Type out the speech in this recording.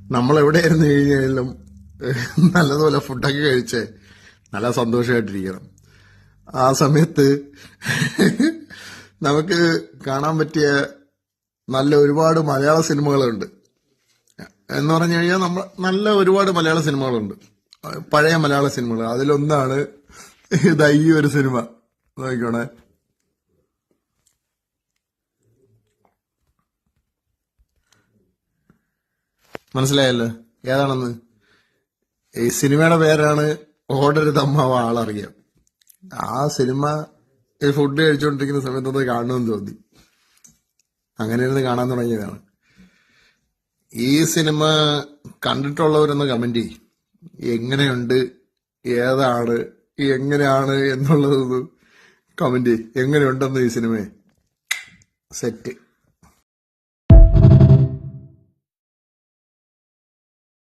നമ്മൾ എവിടെയായിരുന്നു കഴിഞ്ഞാലും നല്ലതുപോലെ ഫുഡൊക്കെ കഴിച്ച് നല്ല സന്തോഷമായിട്ടിരിക്കണം. ആ സമയത്ത് നമുക്ക് കാണാൻ പറ്റിയ നല്ല ഒരുപാട് മലയാള സിനിമകളുണ്ട്. എന്ന് പറഞ്ഞു കഴിഞ്ഞാൽ നമ്മൾ നല്ല ഒരുപാട് മലയാള സിനിമകളുണ്ട്, പഴയ മലയാള സിനിമകൾ. അതിലൊന്നാണ് ഇതാ ഈ ഒരു സിനിമ. നോക്കിക്കോണേ. മനസ്സിലായല്ലോ ഏതാണെന്ന്. ഈ സിനിമയുടെ പേരാണ് ഓടരുത് അമ്മാവ ആളറിയാം. ആ സിനിമ ഈ ഫുഡ് കഴിച്ചുകൊണ്ടിരിക്കുന്ന സമയത്ത് അത് കാണണമെന്ന് തോന്നി, അങ്ങനെ ഇരുന്ന് കാണാൻ തുടങ്ങിയതാണ്. ഈ സിനിമ കണ്ടിട്ടുള്ളവരൊന്ന് കമന്റ് ചെയ്യും, എങ്ങനെയുണ്ട്, ഏതാണ്, എങ്ങനെയാണ് എന്നുള്ളതൊന്ന് കമന്റ് ചെയ്യും. എങ്ങനെയുണ്ടെന്ന് ഈ സിനിമയെ സെറ്റ്.